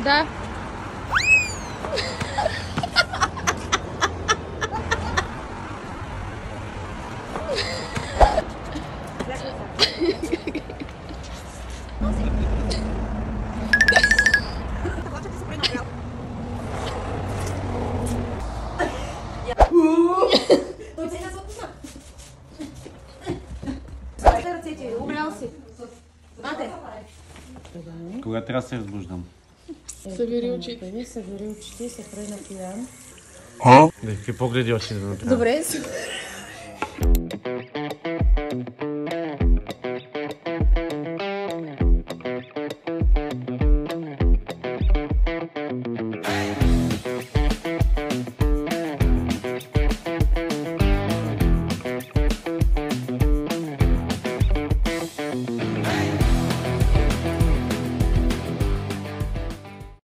Да. Кога трябва да се разбуждам? Събери очите. Събери очите и се прави на пиян. Какви погледи очи да направя? Добре.